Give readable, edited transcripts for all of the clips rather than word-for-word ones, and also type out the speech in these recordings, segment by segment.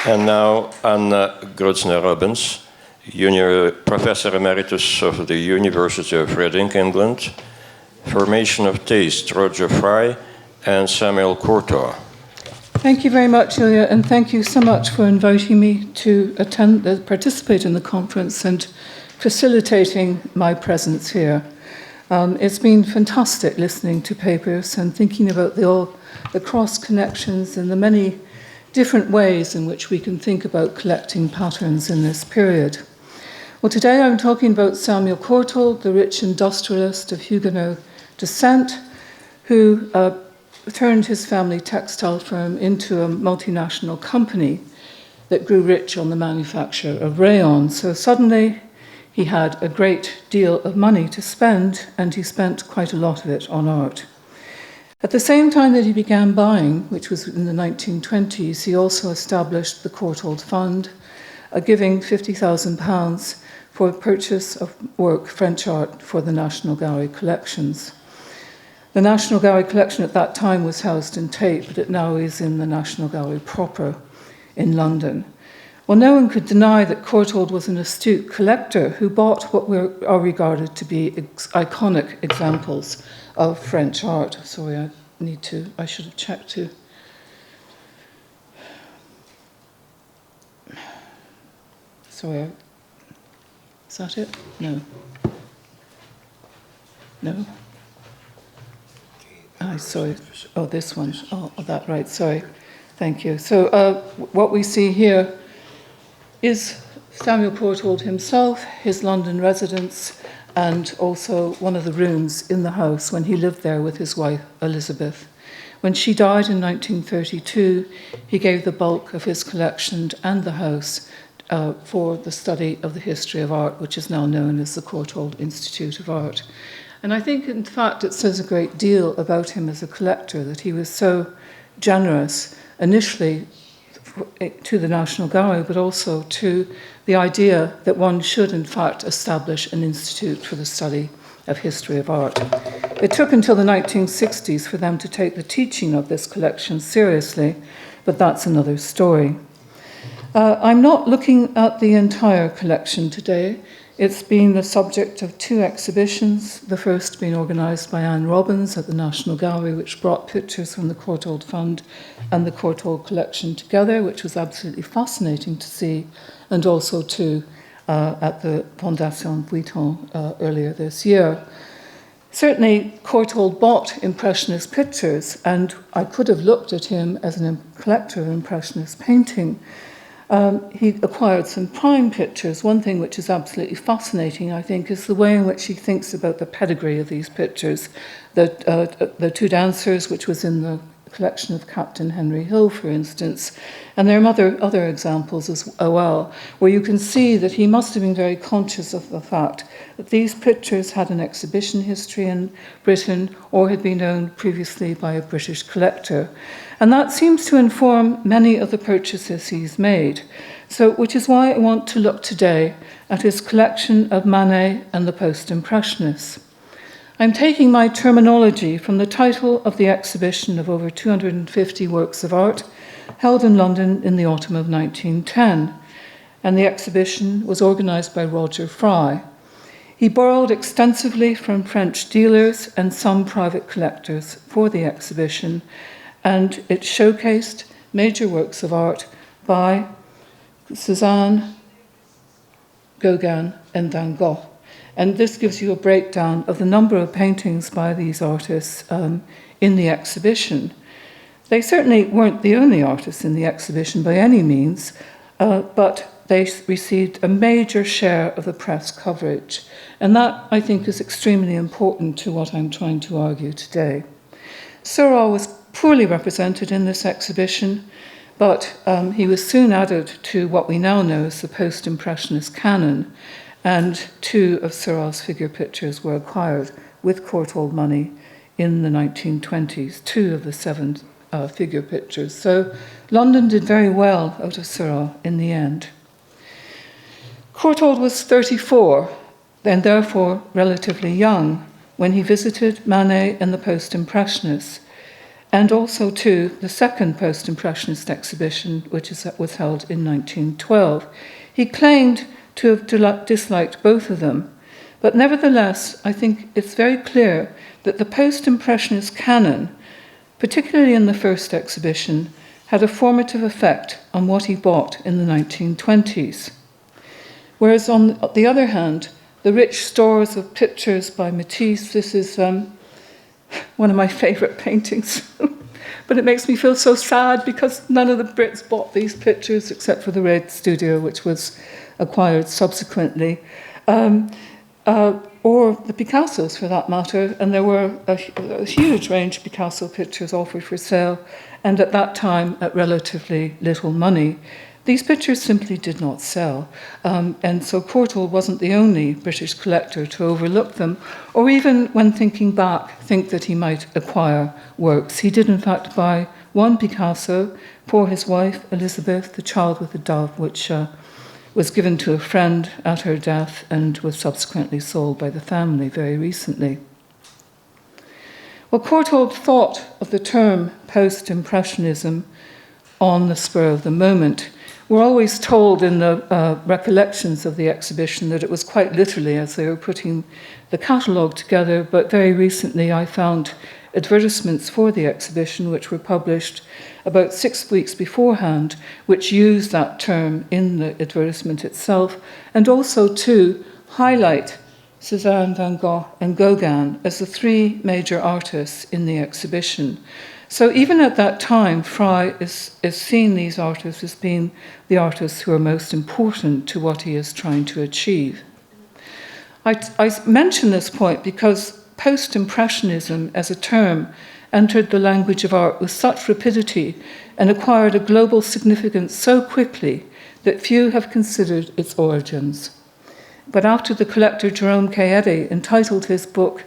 And now Anna Gryutzner-Robins, Professor Emeritus of the University of Redinga, England, Formation of Taste, Roger Fry, and Sэмюэль Kурto. Thank you very much, Ilya, and thank you so much for inviting me to participate in the conference and facilitating my presence here. It's been fantastic listening to papers and thinking about all the cross connections and the many different ways in which we can think about collecting patterns in this period. Well, today I'm talking about Sэмüэль Courtauld, the rich industrialist of Huguenot descent, who turned his family textile firm into a multinational company that grew rich on the manufacture of rayon. So suddenly he had a great deal of money to spend, and he spent quite a lot of it on art. At the same time that he began buying, which was in the 1920s, he also established the Courtauld Fund, giving £50,000 for purchase of work, French art, for the National Gallery collections. The National Gallery collection at that time was housed in Tate, but it now is in the National Gallery proper in London. Well, no one could deny that Courtauld was an astute collector who bought what are regarded to be iconic examples of French art. Sorry, I should have checked too. Sorry, is that it? No. No? I saw it. Oh, this one. Oh, that right. Sorry. Thank you. So what we see here is Sэмüэль Courtauld himself, his London residence, and also one of the rooms in the house when he lived there with his wife, Elizabeth. When she died in 1932, he gave the bulk of his collection and the house for the study of the history of art, which is now known as the Courtauld Institute of Art. And I think, in fact, it says a great deal about him as a collector that he was so generous initially to the National Gallery, but also to the idea that one should, in fact, establish an institute for the study of history of art. It took until the 1960s for them to take the teaching of this collection seriously, but that's another story. I'm not looking at the entire collection today. It's been the subject of two exhibitions, the first being organised by Anne Robbins at the National Gallery, which brought pictures from the Courtauld Fund and the Courtauld collection together, which was absolutely fascinating to see, and also too at the Fondation Vuitton earlier this year. Certainly, Courtauld bought Impressionist pictures, and I could have looked at him as a collector of Impressionist painting. He acquired some prime pictures. One thing which is absolutely fascinating, I think, is the way in which he thinks about the pedigree of these pictures. The Two Dancers, which was in the collection of Captain Henry Hill, for instance, and there are other examples as well, where you can see that he must have been very conscious of the fact that these pictures had an exhibition history in Britain or had been owned previously by a British collector. And that seems to inform many of the purchases he's made. So, which is why I want to look today at his collection of Manet and the Post-Impressionists. I'm taking my terminology from the title of the exhibition of over 250 works of art held in London in the autumn of 1910. And the exhibition was organised by Roger Fry. He borrowed extensively from French dealers and some private collectors for the exhibition, and it showcased major works of art by Cezanne, Gauguin, and Van Gogh. And this gives you a breakdown of the number of paintings by these artists in the exhibition. They certainly weren't the only artists in the exhibition by any means, but they received a major share of the press coverage. And that, I think, is extremely important to what I'm trying to argue today. Seurat was poorly represented in this exhibition, but he was soon added to what we now know as the Post-Impressionist canon, and two of Seurat's figure pictures were acquired with Courtauld money in the 1920s, two of the seven figure pictures. So London did very well out of Seurat in the end. Courtauld was 34, and therefore relatively young, when he visited Manet and the Post-Impressionists. and also to the second Post-Impressionist exhibition, which was held in 1912. He claimed to have disliked both of them, but nevertheless, I think it's very clear that the Post-Impressionist canon, particularly in the first exhibition, had a formative effect on what he bought in the 1920s. Whereas on the other hand, the rich stores of pictures by Matisse, this is one of my favourite paintings, but it makes me feel so sad because none of the Brits bought these pictures except for the Red Studio, which was acquired subsequently, or the Picassos for that matter, and there were a huge range of Picasso pictures offered for sale, and at that time at relatively little money. These pictures simply did not sell, and so Courtauld wasn't the only British collector to overlook them, or even when thinking back, think that he might acquire works. He did in fact buy one Picasso for his wife, Elizabeth, the child with the dove, which was given to a friend at her death and was subsequently sold by the family very recently. Well, Courtauld thought of the term post-impressionism on the spur of the moment. We're always told in the recollections of the exhibition that it was quite literally as they were putting the catalogue together, but very recently I found advertisements for the exhibition which were published about 6 weeks beforehand, which used that term in the advertisement itself, and also to highlight Cezanne, Van Gogh and Gauguin as the three major artists in the exhibition. So even at that time, Fry is seeing these artists as being the artists who are most important to what he is trying to achieve. I mention this point because post-impressionism as a term entered the language of art with such rapidity and acquired a global significance so quickly that few have considered its origins. But after the collector Jerome K. Eddy entitled his book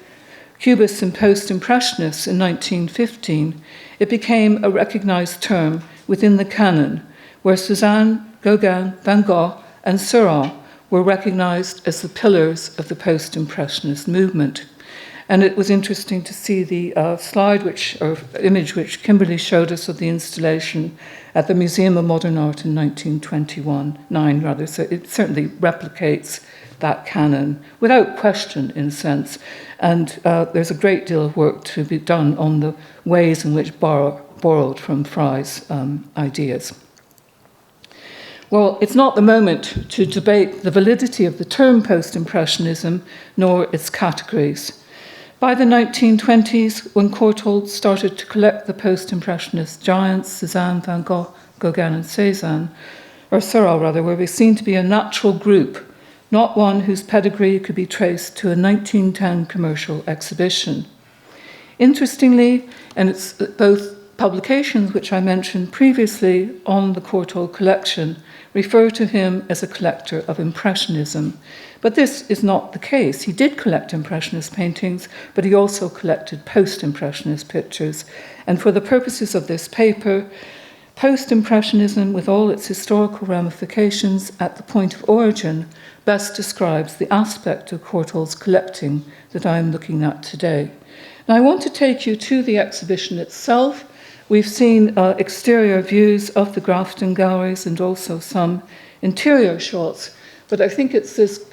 Cubists and Post-Impressionists in 1915, it became a recognized term within the canon, where Cezanne, Gauguin, Van Gogh, and Seurat were recognized as the pillars of the Post-Impressionist movement. And it was interesting to see the image which Kimberly showed us of the installation at the Museum of Modern Art in 1921, so it certainly replicates that canon, without question, in a sense. And there's a great deal of work to be done on the ways in which borrowed from Fry's ideas. Well, it's not the moment to debate the validity of the term post-impressionism, nor its categories. By the 1920s, when Courtauld started to collect the post-impressionist giants, Cezanne, Van Gogh, Gauguin and Seurat, were we seen to be a natural group, not one whose pedigree could be traced to a 1910 commercial exhibition. Interestingly, and it's both publications which I mentioned previously on the Courtauld collection refer to him as a collector of Impressionism. But this is not the case. He did collect Impressionist paintings, but he also collected post-Impressionist pictures. And for the purposes of this paper, post-Impressionism, with all its historical ramifications at the point of origin, best describes the aspect of Courtauld's collecting that I am looking at today. Now, I want to take you to the exhibition itself. We've seen exterior views of the Grafton galleries and also some interior shots, but I think it's this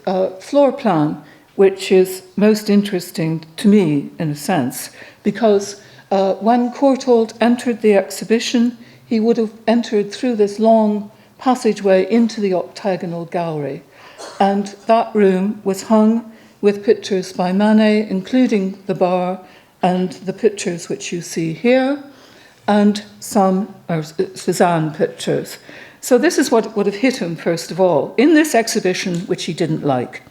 floor plan which is most interesting to me, in a sense, because when Courtauld entered the exhibition, he would have entered through this long passageway into the octagonal gallery. And that room was hung with pictures by Manet, including the bar and the pictures which you see here, and some Cezanne pictures. So this is what would have hit him, first of all, in this exhibition, which he didn't like.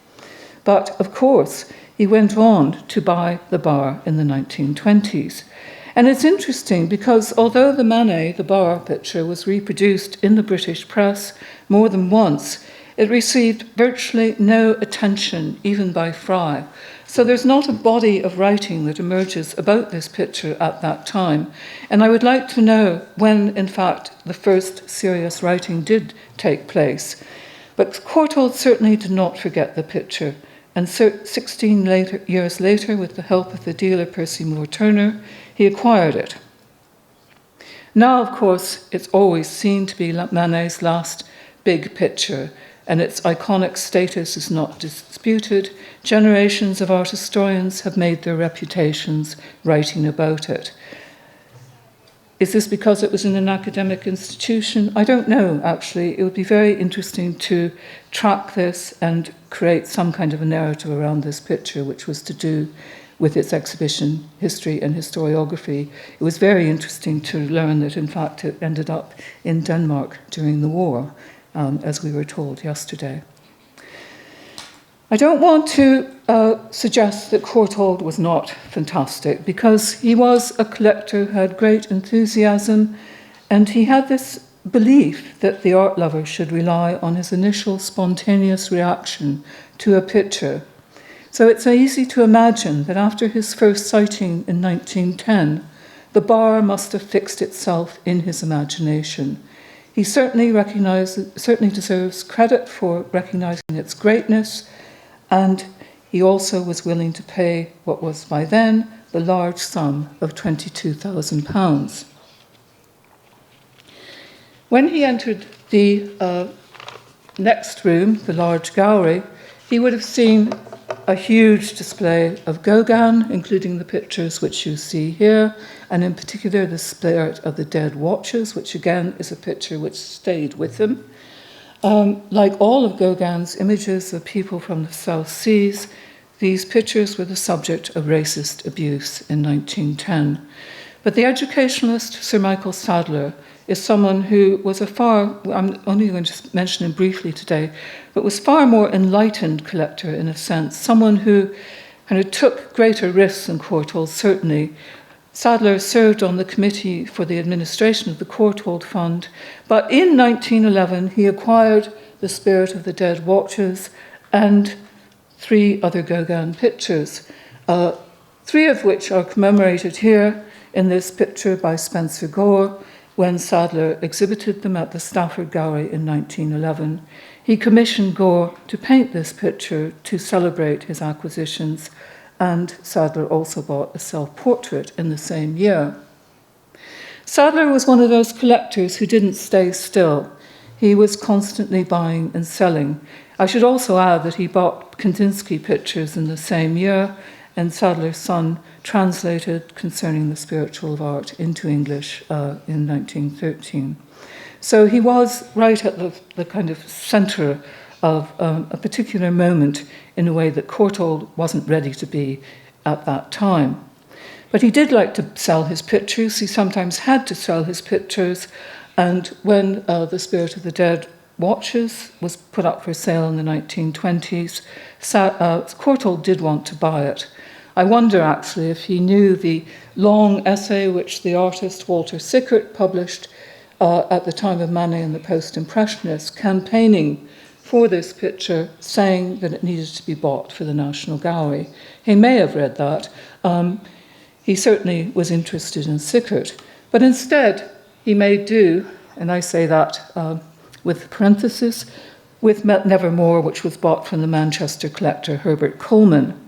But, of course, he went on to buy the bar in the 1920s. And it's interesting because although the Manet, the bar picture, was reproduced in the British press more than once, it received virtually no attention, even by Fry. So there's not a body of writing that emerges about this picture at that time. And I would like to know when, in fact, the first serious writing did take place. But Courtauld certainly did not forget the picture. And 16 years later, with the help of the dealer Percy Moore Turner, he acquired it. Now, of course, it's always seen to be Manet's last big picture, and its iconic status is not disputed. Generations of art historians have made their reputations writing about it. Is this because it was in an academic institution? I don't know, actually. It would be very interesting to track this and create some kind of a narrative around this picture, which was to do with its exhibition history and historiography. It was very interesting to learn that, in fact, it ended up in Denmark during the war, as we were told yesterday. I don't want to suggest that Courtauld was not fantastic, because he was a collector who had great enthusiasm, and he had this belief that the art lover should rely on his initial spontaneous reaction to a picture. So it's easy to imagine that after his first sighting in 1910, the bar must have fixed itself in his imagination. He certainly deserves credit for recognizing its greatness, and he also was willing to pay what was by then the large sum of £22,000. When he entered the next room, the large gallery, he would have seen a huge display of Gauguin, including the pictures which you see here, and in particular the Spirit of the Dead Watches, which again is a picture which stayed with him. Like all of Gauguin's images of people from the South Seas, these pictures were the subject of racist abuse in 1910. But the educationalist Sir Michael Sadleir is someone who was I'm only going to mention him briefly today, but was far more enlightened collector in a sense, someone who kind of took greater risks than Courtauld, certainly. Sadleir served on the committee for the administration of the Courtauld Fund, but in 1911 he acquired the Spirit of the Dead Watches and 3 other Gauguin pictures, 3 of which are commemorated here in this picture by Spencer Gore when Sadleir exhibited them at the Stafford Gallery in 1911. He commissioned Gore to paint this picture to celebrate his acquisitions, and Sadleir also bought a self-portrait in the same year. Sadleir was one of those collectors who didn't stay still. He was constantly buying and selling. I should also add that he bought Kandinsky pictures in the same year, and Sadleir's son translated Concerning the Spiritual of Art into English in 1913. So he was right at the kind of center of a particular moment in a way that Courtauld wasn't ready to be at that time. But he did like to sell his pictures. He sometimes had to sell his pictures, and when the Spirit of the Dead Watches was put up for sale in the 1920s, Courtauld did want to buy it. I wonder, actually, if he knew the long essay which the artist Walter Sickert published at the time of Manet and the Post-Impressionists, campaigning for this picture, saying that it needed to be bought for the National Gallery. He may have read that. He certainly was interested in Sickert. But instead, he made do, and I say that with parenthesis, with Nevermore, which was bought from the Manchester collector Herbert Coleman.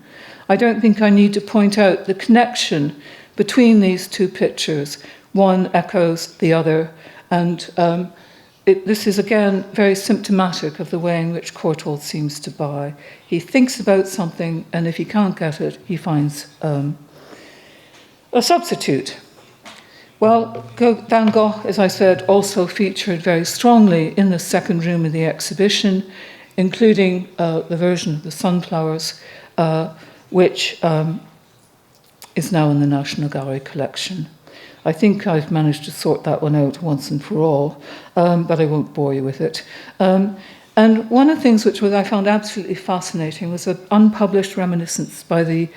I don't think I need to point out the connection between these 2 pictures. One echoes the other, and this is again very symptomatic of the way in which Courtauld seems to buy. He thinks about something, and if he can't get it, he finds a substitute. Well, Van Gogh, as I said, also featured very strongly in the second room of the exhibition, including the version of the sunflowers, which is now in the National Gallery collection. I think I've managed to sort that one out once and for all, but I won't bore you with it. And one of the things which I found absolutely fascinating was an unpublished reminiscence by the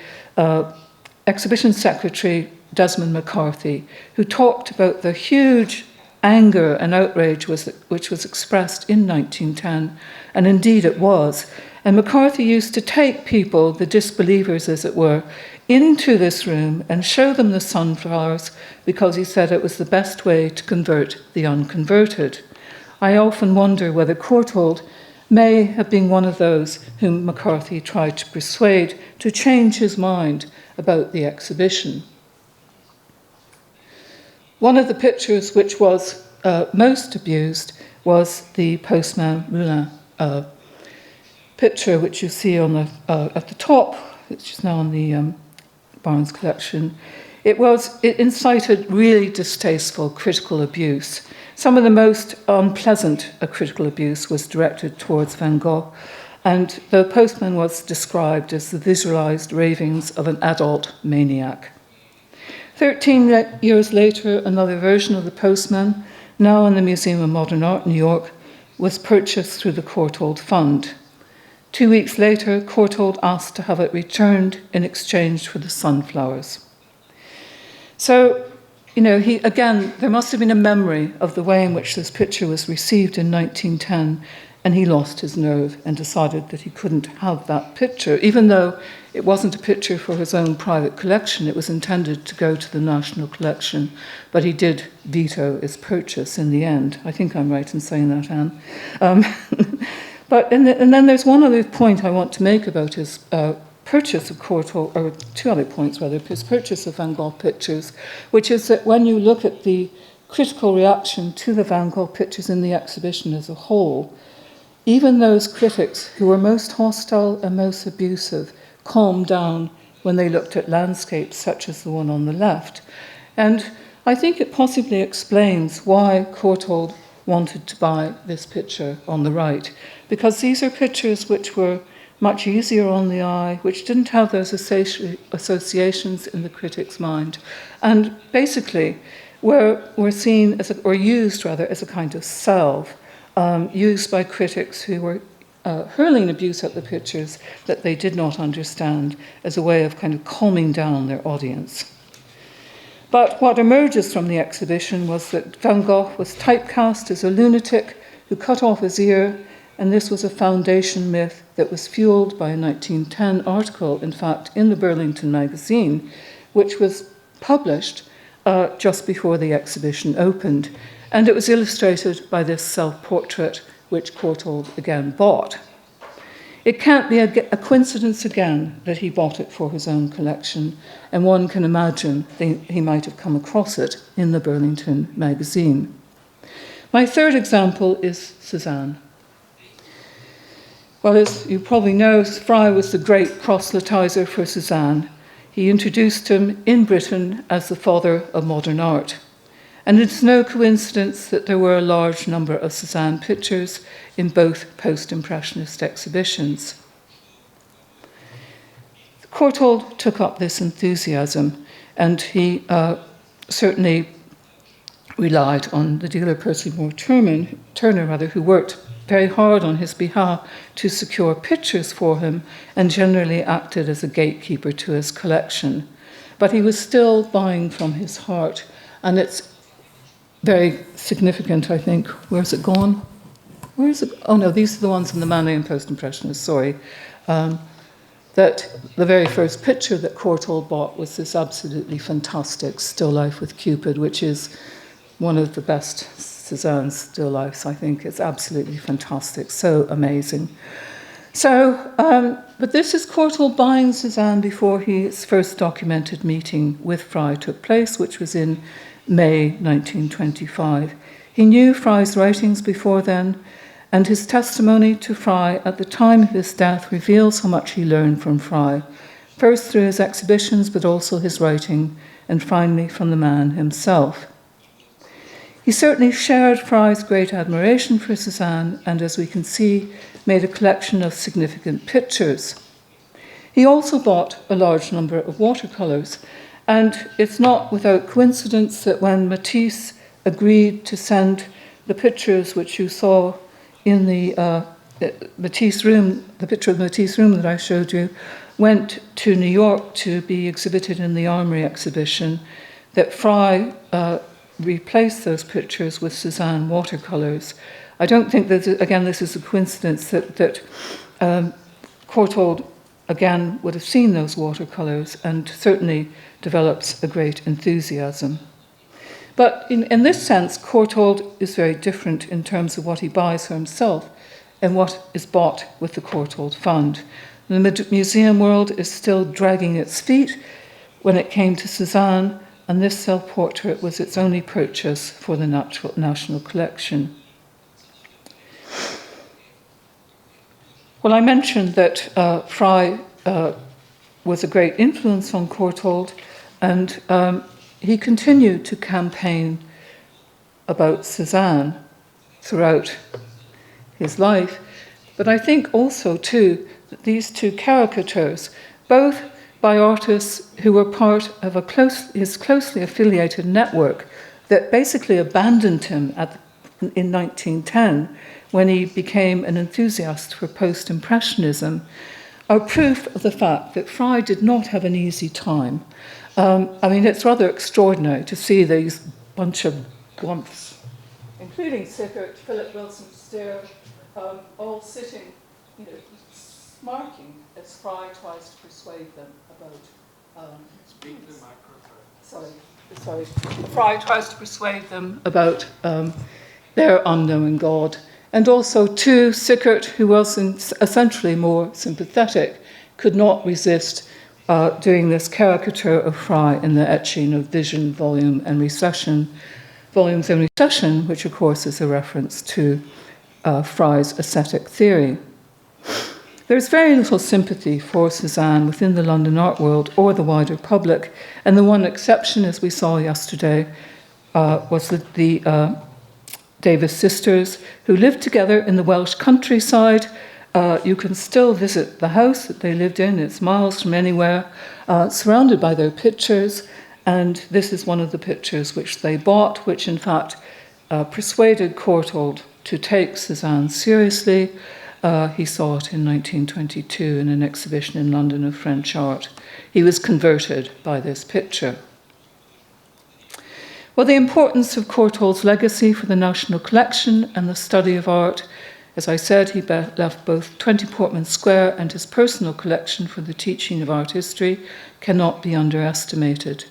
exhibition secretary, Desmond McCarthy, who talked about the huge anger and outrage which was expressed in 1910, and indeed it was. And McCarthy used to take people, the disbelievers as it were, into this room and show them the sunflowers because he said it was the best way to convert the unconverted. I often wonder whether Courtauld may have been one of those whom McCarthy tried to persuade to change his mind about the exhibition. One of the pictures which was most abused was the Postman Moulin picture, which you see on the, at the top, which is now on the Barnes collection. It incited really distasteful critical abuse. Some of the most unpleasant critical abuse was directed towards Van Gogh, and the Postman was described as the visualized ravings of an adult maniac. 13 years later, another version of the Postman, now in the Museum of Modern Art in New York, was purchased through the Courtauld Fund. 2 weeks later, Courtauld asked to have it returned in exchange for the sunflowers. So, you know, there must have been a memory of the way in which this picture was received in 1910, and he lost his nerve and decided that he couldn't have that picture, even though it wasn't a picture for his own private collection. It was intended to go to the national collection, but he did veto its purchase in the end. I think I'm right in saying that, Anne. And then there's one other point I want to make about his purchase of Courtauld, or two other points rather, his purchase of Van Gogh pictures, which is that when you look at the critical reaction to the Van Gogh pictures in the exhibition as a whole, even those critics who were most hostile and most abusive calmed down when they looked at landscapes such as the one on the left. And I think it possibly explains why Courtauld wanted to buy this picture on the right, because these are pictures which were much easier on the eye, which didn't have those associations in the critic's mind, and basically were seen as, or used rather, as a kind of salve, used by critics who were hurling abuse at the pictures that they did not understand, as a way of kind of calming down their audience. But what emerges from the exhibition was that Van Gogh was typecast as a lunatic who cut off his ear, and this was a foundation myth that was fueled by a 1910 article, in fact, in the Burlington magazine, which was published just before the exhibition opened. And it was illustrated by this self-portrait, which Courtauld again bought. It can't be a coincidence again that he bought it for his own collection, and one can imagine he might have come across it in the Burlington magazine. My third example is Cezanne. Well, as you probably know, Fry was the great proselytizer for Cezanne. He introduced him in Britain as the father of modern art. And it's no coincidence that there were a large number of Cezanne pictures in both post-impressionist exhibitions. Courtauld took up this enthusiasm, and he certainly relied on the dealer Percy Moore Turner, who worked very hard on his behalf to secure pictures for him and generally acted as a gatekeeper to his collection. But he was still buying from his heart, and it's very significant, I think. Where's it gone? Where is it? Oh no, these are the ones in the Manet and Post-Impressionist, sorry. That the very first picture that Courtauld bought was this absolutely fantastic still life with Cupid, which is one of the best Cezanne still lifes, I think. It's absolutely fantastic, so amazing. So, but this is Courtauld buying Cezanne before his first documented meeting with Fry took place, which was in May 1925. He knew Fry's writings before then, and his testimony to Fry at the time of his death reveals how much he learned from Fry, first through his exhibitions, but also his writing, and finally from the man himself. He certainly shared Fry's great admiration for Cezanne, and as we can see, made a collection of significant pictures. He also bought a large number of watercolours, and it's not without coincidence that when Matisse agreed to send the pictures which you saw in the Matisse room, the picture of the Matisse room that I showed you, went to New York to be exhibited in the Armory exhibition, that Fry replaced those pictures with Cezanne watercolours. I don't think that, again, this is a coincidence that Courtauld, again, would have seen those watercolours and certainly develops a great enthusiasm. But in this sense, Courtauld is very different in terms of what he buys for himself and what is bought with the Courtauld Fund. The museum world is still dragging its feet when it came to Cezanne, and this self-portrait was its only purchase for the national collection. Well, I mentioned that Fry was a great influence on Courtauld, and he continued to campaign about Cezanne throughout his life. But I think also, too, that these two caricatures, both by artists who were part of his closely affiliated network that basically abandoned him in 1910 when he became an enthusiast for Post-Impressionism, are proof of the fact that Fry did not have an easy time. I mean, it's rather extraordinary to see these bunch of glumps, including Sickert, Philip Wilson Steer, all sitting, smarting as Fry tries to persuade them about... Speak to the microphone. Sorry. Fry tries to persuade them about their unknowing God. And also, too, Sickert, who was essentially more sympathetic, could not resist doing this caricature of Fry in the etching of Vision, Volumes in Recession, which, of course, is a reference to Fry's aesthetic theory. There's very little sympathy for Cezanne within the London art world or the wider public, and the one exception, as we saw yesterday, was the Davis sisters, who lived together in the Welsh countryside. You can still visit the house that they lived in. It's miles from anywhere, surrounded by their pictures. And this is one of the pictures which they bought, which in fact persuaded Courtauld to take Cezanne seriously. He saw it in 1922 in an exhibition in London of French art. He was converted by this picture. Well, the importance of Courtauld's legacy for the national collection and the study of art, as I said, he left both 20 Portman Square and his personal collection for the teaching of art history, cannot be underestimated.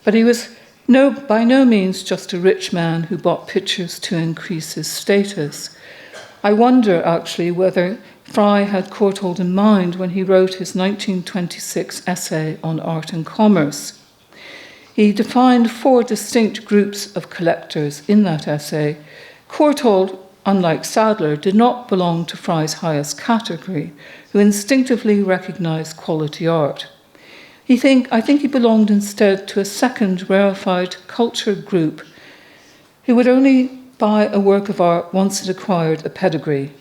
But he was by no means just a rich man who bought pictures to increase his status. I wonder, actually, whether Fry had Courtauld in mind when he wrote his 1926 essay on art and commerce. He defined 4 distinct groups of collectors in that essay. Courtauld, unlike Sadler, did not belong to Fry's highest category, who instinctively recognized quality art. I think he belonged instead to a second rarefied cultured group who would only buy a work of art once it acquired a pedigree.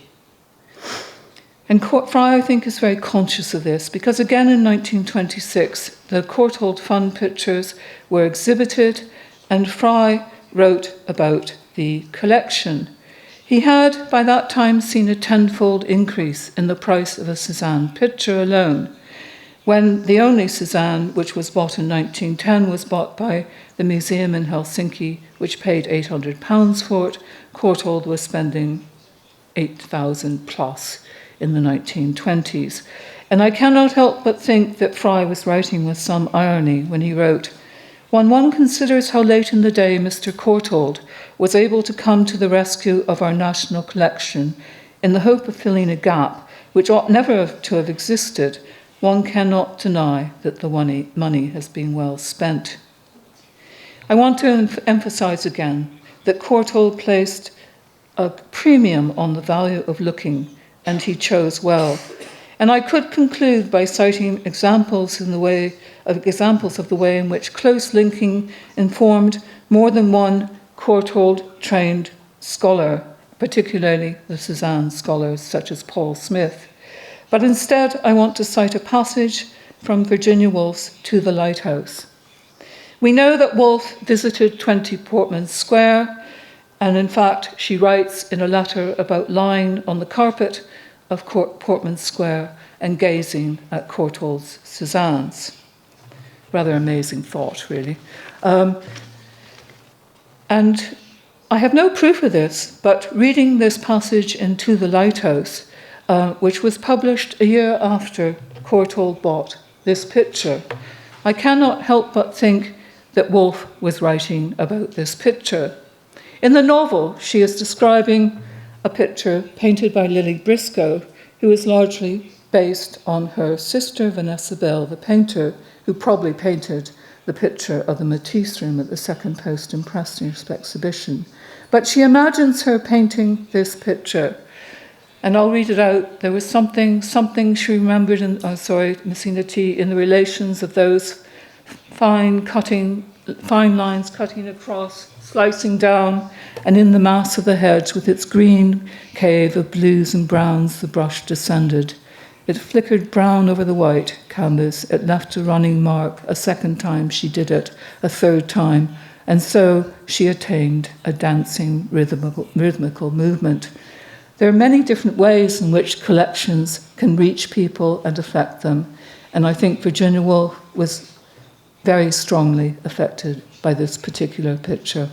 And Fry, I think, is very conscious of this, because again in 1926, the Courtauld Fund pictures were exhibited, and Fry wrote about the collection. He had, by that time, seen a tenfold increase in the price of a Cezanne picture alone, when the only Cezanne, which was bought in 1910, was bought by the museum in Helsinki, which paid £800 for it. Courtauld was spending 8,000 plus in the 1920s. And I cannot help but think that Fry was writing with some irony when he wrote, "When one considers how late in the day Mr. Courtauld was able to come to the rescue of our national collection in the hope of filling a gap which ought never to have existed, one cannot deny that the money has been well spent." I want to emphasize again that Courtauld placed a premium on the value of looking, and he chose well. And I could conclude by citing examples of the way in which close linking informed more than one Courtauld-trained scholar, particularly the Cezanne scholars such as Paul Smith. But instead, I want to cite a passage from Virginia Woolf's To the Lighthouse. We know that Woolf visited 20 Portman Square, and in fact, she writes in a letter about lying on the carpet of Portman Square and gazing at Courtauld's Cezannes. Rather amazing thought, really. And I have no proof of this, but reading this passage in To the Lighthouse, which was published a year after Courtauld bought this picture, I cannot help but think that Woolf was writing about this picture. In the novel, she is describing a picture painted by Lily Briscoe, who is largely based on her sister, Vanessa Bell, the painter, who probably painted the picture of the Matisse room at the second Post-Impressionist exhibition. But she imagines her painting this picture, and I'll read it out. There was something she remembered in, Messina T, in the relations of those fine lines cutting across, slicing down, and in the mass of the hedge with its green cave of blues and browns, the brush descended. It flickered brown over the white canvas. It left a running mark. A second time she did it, a third time, and so she attained a dancing rhythmical movement. There are many different ways in which collections can reach people and affect them, and I think Virginia Woolf was very strongly affected by this particular picture.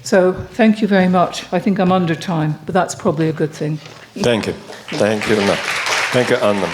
So thank you very much. I think I'm under time, but that's probably a good thing. Thank you. Thank you, Anna. Thank you, Anna.